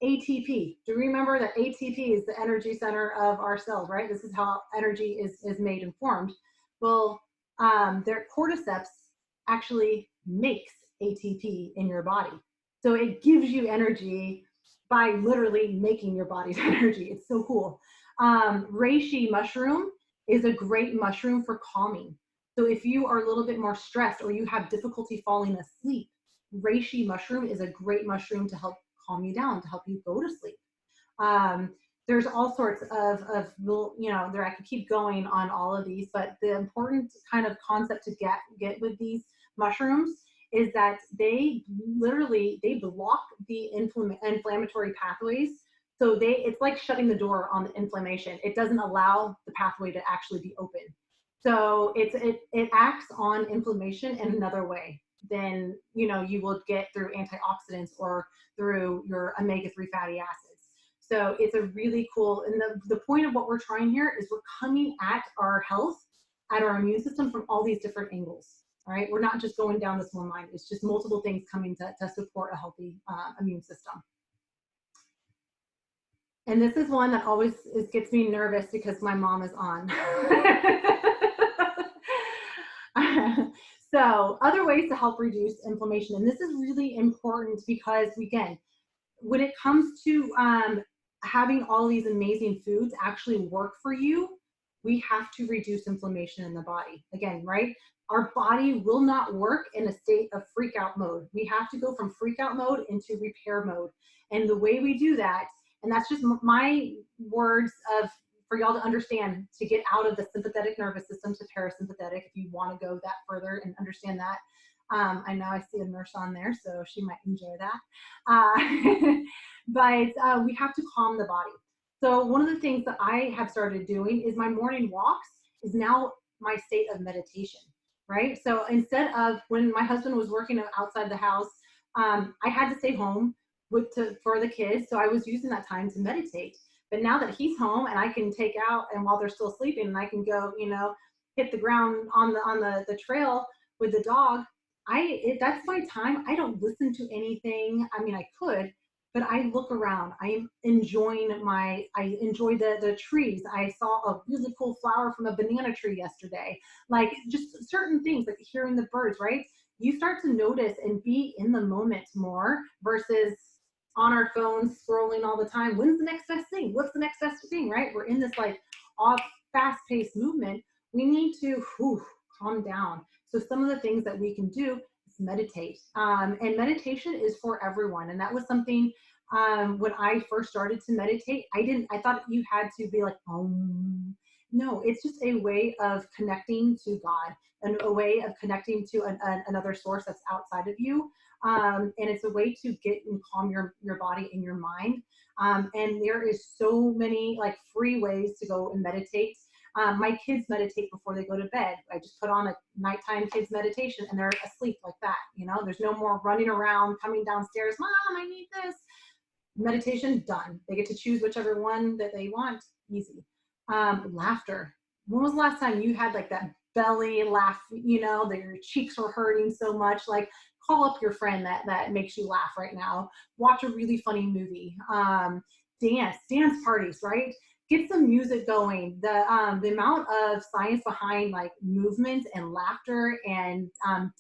ATP. Do you remember that ATP is the energy center of our cells, right? This is how energy is made and formed. Well, their cordyceps actually makes ATP in your body. So it gives you energy by literally making your body's energy. It's so cool. Reishi mushroom is a great mushroom for calming. So if you are a little bit more stressed or you have difficulty falling asleep, reishi mushroom is a great mushroom to help calm you down, to help you go to sleep. There's all sorts of I could keep going on all of these, but the important kind of concept to get with these mushrooms is that they block the inflammatory pathways. So it's like shutting the door on the inflammation. It doesn't allow the pathway to actually be open. So it acts on inflammation in another way than you will get through antioxidants or through your omega-3 fatty acids. So it's a really cool, and the point of what we're trying here is we're coming at our health, at our immune system from all these different angles. All right, we're not just going down this one line. It's just multiple things coming to support a healthy immune system. And this is one that always gets me nervous because my mom is on. So other ways to help reduce inflammation. And this is really important because, again, when it comes to having all these amazing foods actually work for you, we have to reduce inflammation in the body. Again, right? Our body will not work in a state of freak out mode. We have to go from freak out mode into repair mode. And the way we do that, and that's just my words of for y'all to understand, to get out of the sympathetic nervous system to parasympathetic, if you want to go that further and understand that. I know I see a nurse on there, so she might enjoy that. But we have to calm the body. So one of the things that I have started doing is my morning walks is now my state of meditation, right? So instead of when my husband was working outside the house, I had to stay home for the kids. So I was using that time to meditate. But now that he's home and I can take out and while they're still sleeping and I can go, hit the ground on the trail with the dog, that's my time. I don't listen to anything. I mean, I could, but I look around. I enjoy the trees. I saw a really cool flower from a banana tree yesterday. Like just certain things, like hearing the birds, right? You start to notice and be in the moment more versus on our phones scrolling all the time. When's the next best thing? What's the next best thing, right? We're in this like fast-paced movement. We need to calm down. So some of the things that we can do is meditate. And meditation is for everyone. And that was something when I first started to meditate, I thought you had to be like, no, it's just a way of connecting to God and a way of connecting to another source that's outside of you. And it's a way to get and calm your body and your mind. And there is so many like free ways to go and meditate. My kids meditate before they go to bed. I just put on a nighttime kids meditation and they're asleep like that. There's no more running around, coming downstairs, Mom, I need this. Meditation, done. They get to choose whichever one that they want, easy. Laughter. When was the last time you had like that belly laugh, that your cheeks were hurting so much? Like call up your friend that makes you laugh right now. Watch a really funny movie. Dance parties, right? Get some music going. The amount of science behind like movement and laughter and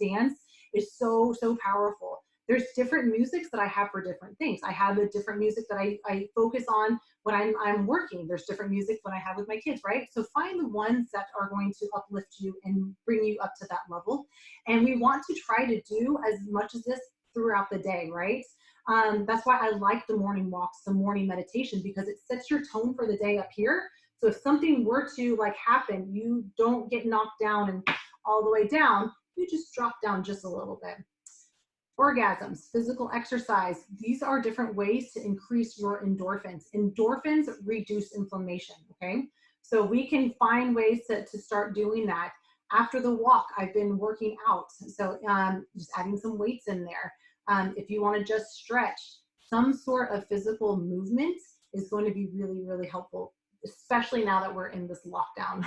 dance is so powerful. There's different musics that I have for different things. I have a different music that I focus on when I'm working. There's different music when I have with my kids, right? So find the ones that are going to uplift you and bring you up to that level. And we want to try to do as much of this throughout the day, right? That's why I like the morning walks, the morning meditation, because it sets your tone for the day up here. So if something were to like happen, you don't get knocked down and all the way down, you just drop down just a little bit. Orgasms, physical exercise, these are different ways to increase your endorphins. Endorphins reduce inflammation, okay? So we can find ways to start doing that. After the walk, I've been working out. So just adding some weights in there. If you want to just stretch, some sort of physical movement is going to be really, really helpful, especially now that we're in this lockdown.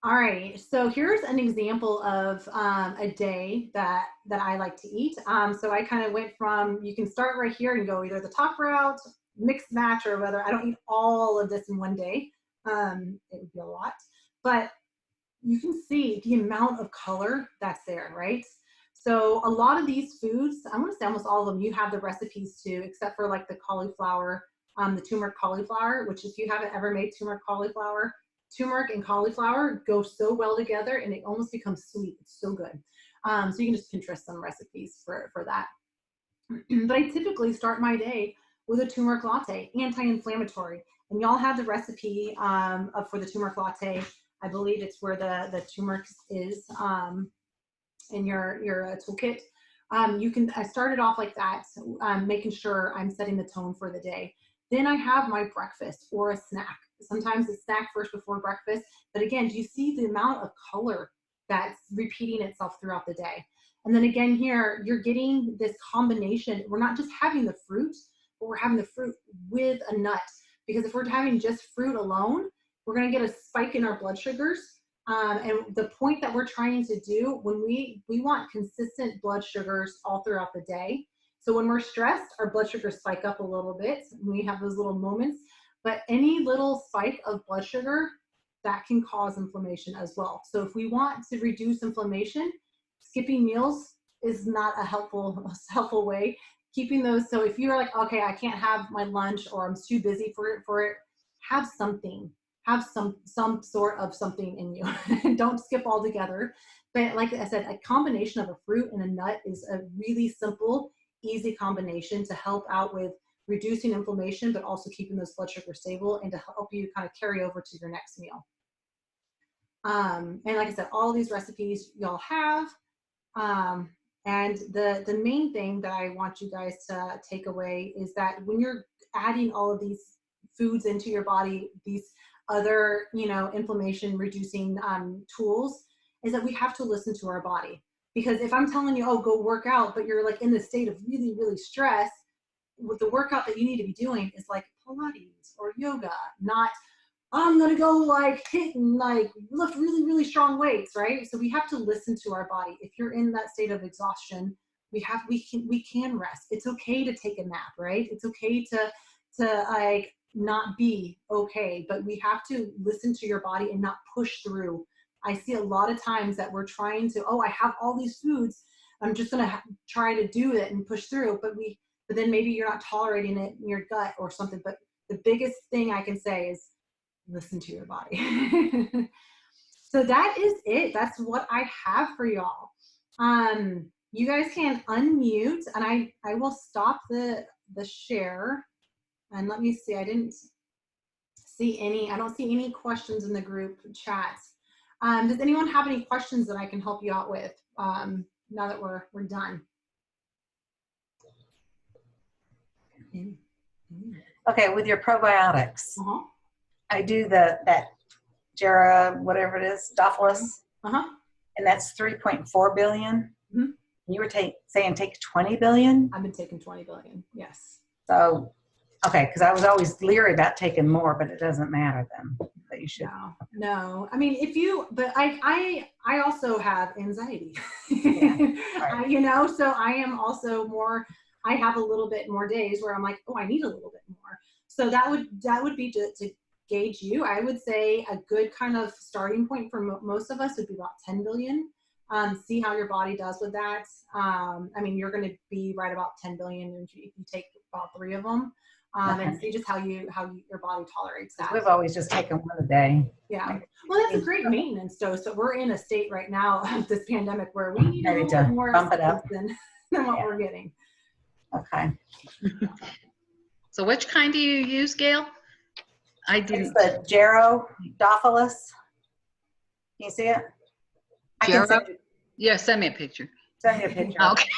All right, so here's an example of a day that I like to eat. So I kind of went from, you can start right here and go either the top route, mixed match, or whether I don't eat all of this in one day. It would be a lot, but you can see the amount of color that's there, right? So a lot of these foods, I'm gonna say almost all of them, you have the recipes too, except for like the cauliflower, the turmeric cauliflower, which if you haven't ever made turmeric cauliflower, turmeric and cauliflower go so well together and it almost becomes sweet. It's so good. So you can just Pinterest some recipes for that. But I typically start my day with a turmeric latte, anti-inflammatory. And y'all have the recipe for the turmeric latte. I believe it's where the turmeric is in your toolkit. I started off like that, making sure I'm setting the tone for the day. Then I have my breakfast or a snack. Sometimes it's snack first before breakfast. But again, do you see the amount of color that's repeating itself throughout the day? And then again here, you're getting this combination. We're not just having the fruit, but we're having the fruit with a nut. Because if we're having just fruit alone, we're gonna get a spike in our blood sugars. And the point that we're trying to do, when we want consistent blood sugars all throughout the day. So when we're stressed, our blood sugars spike up a little bit. We have those little moments, but any little spike of blood sugar, that can cause inflammation as well. So if we want to reduce inflammation, skipping meals is not a helpful way. Keeping those, so if you're like, okay, I can't have my lunch, or I'm too busy for it, have something. Have some sort of something in you. Don't skip altogether. But like I said, a combination of a fruit and a nut is a really simple, easy combination to help out with reducing inflammation, but also keeping those blood sugar stable, and to help you kind of carry over to your next meal. And like I said, all these recipes y'all have. And the main thing that I want you guys to take away is that when you're adding all of these foods into your body, these other, inflammation reducing tools, is that we have to listen to our body. Because if I'm telling you, oh, go work out, but you're like in the state of really, really stress, with the workout that you need to be doing is like Pilates or yoga, not I'm gonna go hit and lift really, really strong weights, right? So we have to listen to our body. If you're in that state of exhaustion, we can rest. It's okay to take a nap, right? It's okay to not be okay, but we have to listen to your body and not push through. I see a lot of times that we're trying to, I have all these foods, I'm just gonna try to do it and push through, but then maybe you're not tolerating it in your gut or something. But the biggest thing I can say is listen to your body. So that is it. That's what I have for y'all. You guys can unmute, and I will stop the share, and let me see. I don't see any questions in the group chats. Does anyone have any questions that I can help you out with now that we're done? Okay, with your probiotics, I do that Gera, whatever it is, Dophilus, and that's 3.4 billion. You were saying take 20 billion? I've been taking 20 billion, yes. So, okay, because I was always leery about taking more, but it doesn't matter then. But you should. No. I mean, but I also have anxiety, yeah, right. So I am also I have a little bit more days where I'm like, I need a little bit more. So that would be to gauge you. I would say a good kind of starting point for most of us would be about 10 billion. See how your body does with that. I mean, you're going to be right about 10 billion if you take about 3 of them. And see just how your body tolerates that. We've always just taken one a day. Yeah. Well, that's a great maintenance dose. So we're in a state right now of this pandemic where we need a little bit more bump it up than what we're getting. Okay. So which kind do you use, Gail? I didn't. It's the Gera Dophilus. Can you see it? Gera? Yeah, send me a picture. Send me a picture. Okay.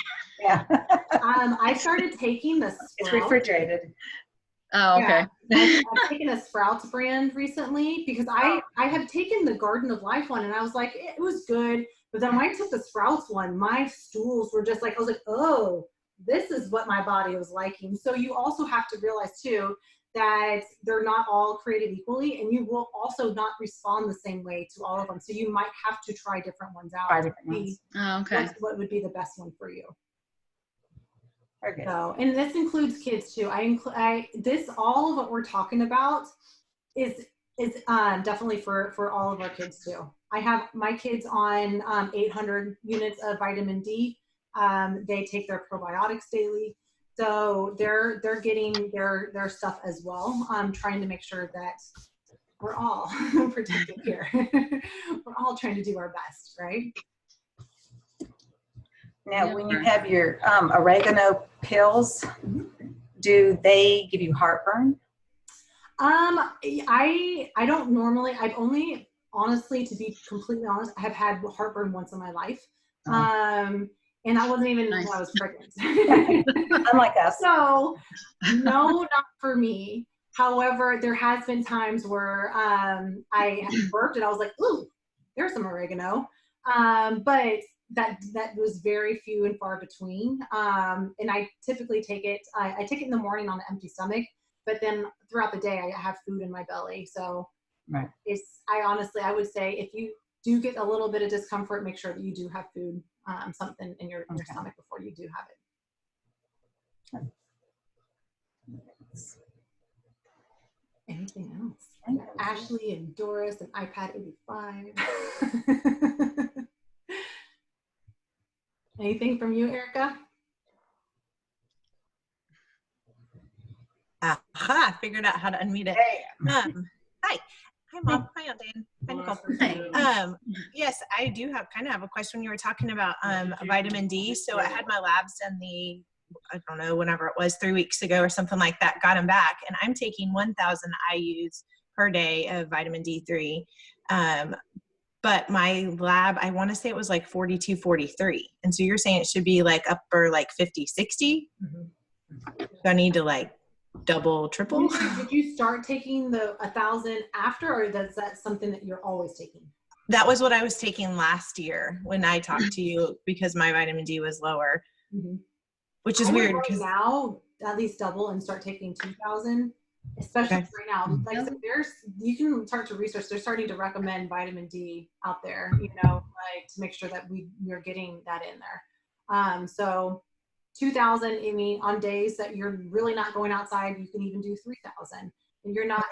Yeah. I started taking the Sprout. It's refrigerated. Oh, okay. Yeah. I've taken a Sprouts brand recently because I have taken the Garden of Life one and I was like, it was good. But then when I took the Sprouts one, my stools were just I was like, oh, this is what my body was liking. So you also have to realize too, that they're not all created equally, and you will also not respond the same way to all of them. So you might have to try different ones out. Try different ones. Okay. What would be the best one for you? Okay. So, and this includes kids too. All of what we're talking about is definitely for all of our kids too. I have my kids on 800 units of vitamin D. They take their probiotics daily. So they're getting their stuff as well. I'm trying to make sure that we're all protected here. We're all trying to do our best, right? Now, when you have your oregano pills, do they give you heartburn? I don't normally. I've only, honestly, to be completely honest, I have had heartburn once in my life. And that wasn't even when I was pregnant. Unlike us. So, no, not for me. However, there has been times where I burped and I was like, ooh, there's some oregano. But that was very few and far between. And I typically take it, I take it in the morning on an empty stomach, but then throughout the day I have food in my belly. So right. I would say if you do get a little bit of discomfort, make sure that you do have food, something in your stomach before you do have it. Anything else? Ashley and Doris and iPad 85. Anything from you, Erica? Aha, figured out how to unmute it. Hi. Hi, Mom. Hi, Aunt Dan. Hi, Nicole. Yes, I do have a question when you were talking about vitamin D. So I had my labs done I don't know, whenever it was, 3 weeks ago or something like that, got them back. And I'm taking 1,000 IUs per day of vitamin D3. But my lab, I want to say it was like 42, 43. And so you're saying it should be like upper like 50, 60? Mm-hmm. Do I need to like double, triple? Did you start taking the 1,000 after, or is that something that you're always taking? That was what I was taking last year when I talked to you, because my vitamin D was lower, which is weird. Right now, at least double and start taking 2,000, especially right now. Like I said, you can start to research. They're starting to recommend vitamin D out there, like to make sure that we're getting that in there. So 2,000, I mean, on days that you're really not going outside, you can even do 3,000. And you're not,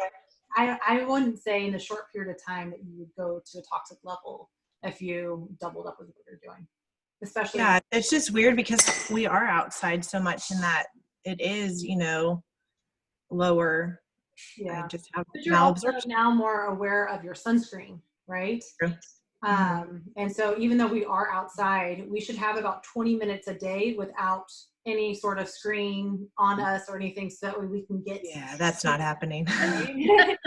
I wouldn't say in a short period of time that you would go to a toxic level if you doubled up with what you're doing. Especially. Yeah, it's just weird because we are outside so much in that it is, lower. Yeah. I just have but you're also now more aware of your sunscreen, right? True. And so even though we are outside, we should have about 20 minutes a day without any sort of screen on us or anything, so that way we can get. Yeah, that's not happening. And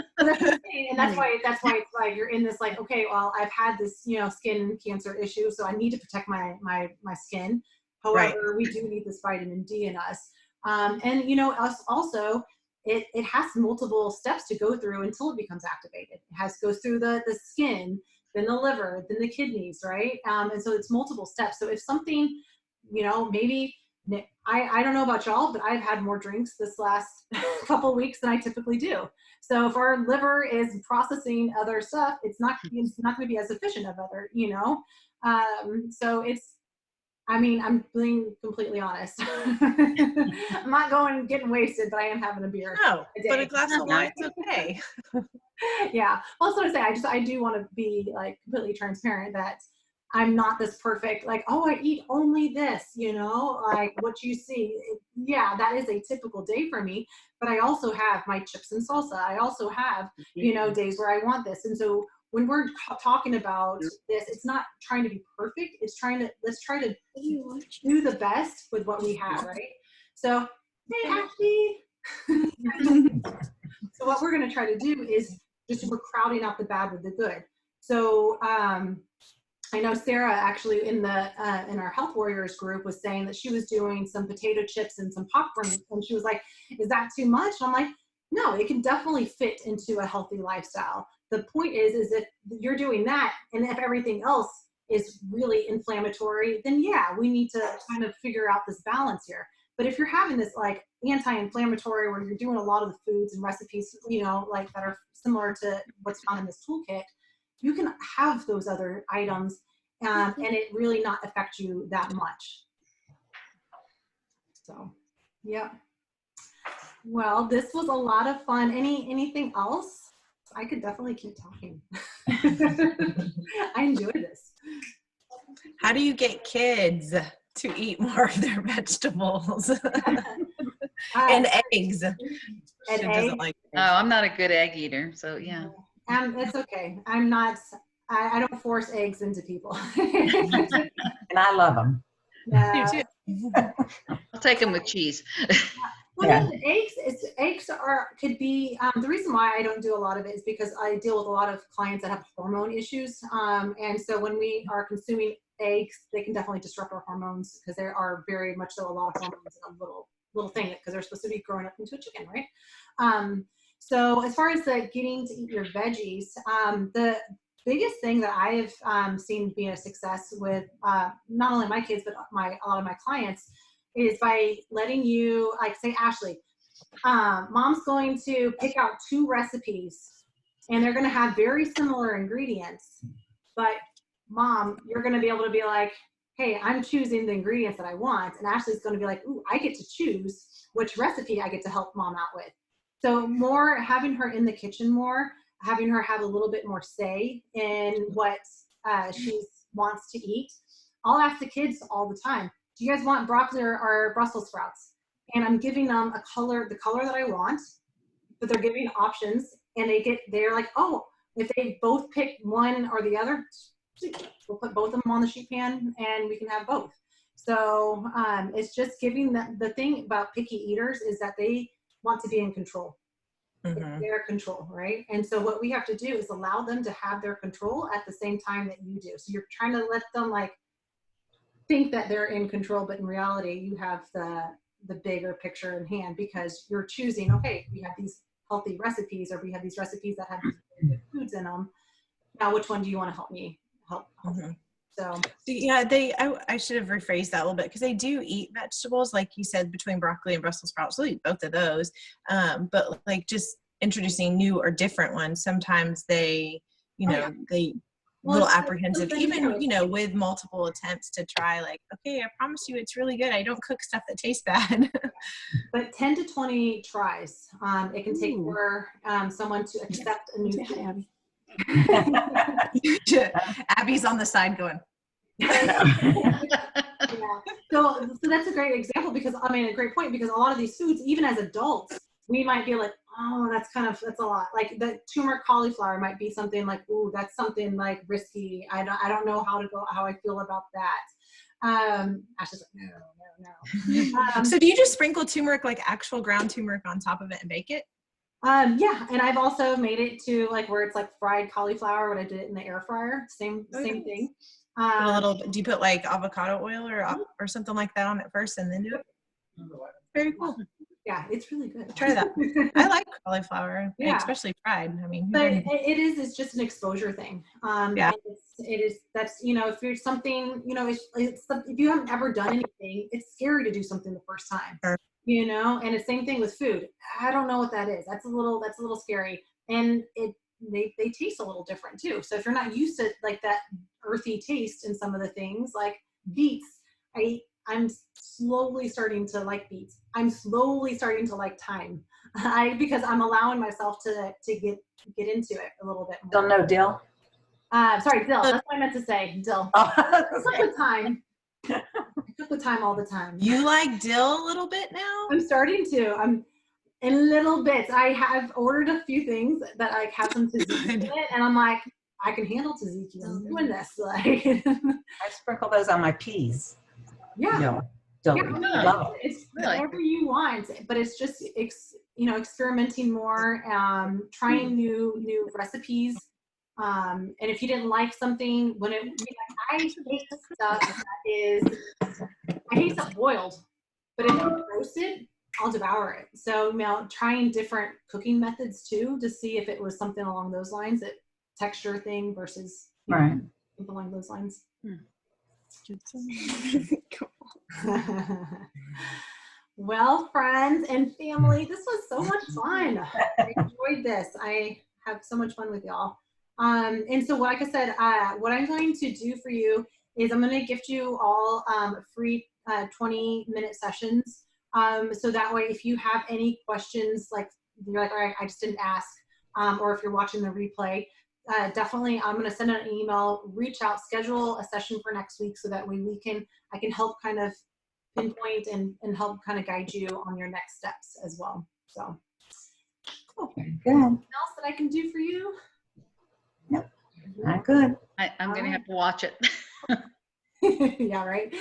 that's why it's like you're in this like, okay, well, I've had this skin cancer issue, so I need to protect my skin. However, we do need this vitamin D in us, and us also. It has multiple steps to go through until it becomes activated. It goes through the skin, then the liver, then the kidneys, right? And so it's multiple steps. So if something, maybe, I don't know about y'all, but I've had more drinks this last couple of weeks than I typically do. So if our liver is processing other stuff, it's not going to be as efficient of other, so I'm being completely honest. I'm not getting wasted, but I am having a beer. No, but a glass of wine's okay. Yeah. Well, that's what I say. I do want to be like completely transparent that I'm not this perfect, like, oh, I eat only this, like what you see. Yeah, that is a typical day for me, but I also have my chips and salsa. I also have, days where I want this. And so when we're talking about this, it's not trying to be perfect. It's let's try to do the best with what we have, right? So, hey, Ashley. So what we're going to try to do is we're crowding out the bad with the good. So I know Sarah actually in our Health Warriors group was saying that she was doing some potato chips and some popcorn, and she was like, is that too much? I'm like, no, it can definitely fit into a healthy lifestyle. The point is if you're doing that and if everything else is really inflammatory, then yeah, we need to kind of figure out this balance here. But if you're having this like anti-inflammatory where you're doing a lot of the foods and recipes, like that are similar to what's found in this toolkit, you can have those other items and it really not affect you that much. So, yeah. Well, this was a lot of fun. Anything else? I could definitely keep talking. I enjoy this. How do you get kids to eat more of their vegetables and eggs? And eggs? I'm not a good egg eater, so yeah. It's okay. I'm not. I don't force eggs into people. And I love them. You too. I'll take them with cheese. Well, eggs could be the reason why I don't do a lot of it is because I deal with a lot of clients that have hormone issues, and so when we are consuming eggs, they can definitely disrupt our hormones because there are very much so a lot of hormones in a little thing because they're supposed to be growing up into a chicken, right? So as far as getting to eat your veggies, the biggest thing that I have seen being a success with not only my kids but a lot of my clients is by letting you, like, say, Ashley, mom's going to pick out 2 recipes and they're going to have very similar ingredients, But mom, you're going to be able to be like, hey, I'm choosing the ingredients that I want. And Ashley's going to be like, ooh, I get to choose which recipe I get to help mom out with. So more having her in the kitchen more, having her have a little bit more say in what she wants to eat. I'll ask the kids all the time, do you guys want broccoli or Brussels sprouts? And I'm giving them the color that I want, but they're giving options, and they're like, oh, if they both pick one or the other, we'll put both of them on the sheet pan and we can have both. So it's just giving the thing about picky eaters is that they want to be in control. It's their control, right? And so what we have to do is allow them to have their control at the same time that you do. So you're trying to let them like think that they're in control, but in reality you have the bigger picture in hand, because you're choosing, okay, we have these healthy recipes, or we have these recipes that have these good foods in them. Now, which one do you want to help me? So yeah, I should have rephrased that a little bit, because they do eat vegetables, like you said, between broccoli and Brussels sprouts. They'll eat both of those. But like just introducing new or different ones, sometimes they, they little apprehensive, even, with multiple attempts to try, like, okay, I promise you it's really good. I don't cook stuff that tastes bad. But 10 to 20 tries. It can take for someone to accept a new food. Abby's on the side going. Yeah. So that's a great example, because a great point, because a lot of these foods, even as adults, we might be like, oh, that's a lot. Like the turmeric cauliflower might be something like, ooh, that's something like risky. I don't know how I feel about that. Ashley's like, no. So do you just sprinkle turmeric, like actual ground turmeric, on top of it and bake it? Yeah, and I've also made it to like where it's like fried cauliflower when I did it in the air fryer. Same thing. Do you put like avocado oil or something like that on it first and then do it? Very cool. Yeah, it's really good. Try that. I like cauliflower, especially fried. But it's just an exposure thing. Yeah. That's, if you're something, if you haven't ever done anything, it's scary to do something the first time. Sure. And the same thing with food. I don't know what that is. That's a little scary. And they taste a little different too. So if you're not used to like that earthy taste in some of the things, like beets, I'm slowly starting to like beets. I'm slowly starting to like thyme. Because I'm allowing myself to get into it a little bit more. Don't know dill? Sorry, dill. That's what I meant to say. Dill. I cook with thyme. I cook with thyme all the time. You like dill a little bit now? I'm starting to. I'm in little bits. I have ordered a few things that I have some tzatziki in it, and I'm like, I can handle tzatziki. I'm doing this. Like, I sprinkle those on my peas. Yeah. No, don't love it. It's whatever you want, but it's just experimenting more, trying new recipes. And if you didn't like something, I hate stuff I hate stuff boiled, but if it's roasted, I'll devour it. So trying different cooking methods too, to see if it was something along those lines, that texture thing versus something along those lines. Well, friends and family, this was so much fun. I enjoyed this. I have so much fun with y'all. And so, like I said, what I'm going to do for you is I'm going to gift you all free 20-minute sessions. So that way, if you have any questions, like you're like, all right, I just didn't ask, or if you're watching the replay, definitely I'm going to send an email, reach out, schedule a session for next week, so that way I can help kind of pinpoint and help kind of guide you on your next steps as well. So cool. Good. Anything else that I can do for you? Nope. I'm good. I'm going to have to watch it. Yeah, right.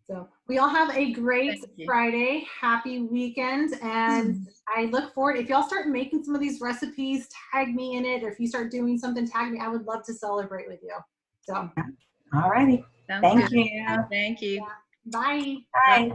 So we all have a great Friday. Happy weekend. And I look forward, if y'all start making some of these recipes, tag me in it. Or if you start doing something, tag me. I would love to celebrate with you. So. All righty. Thank you. Thank you. Yeah. Bye. Bye.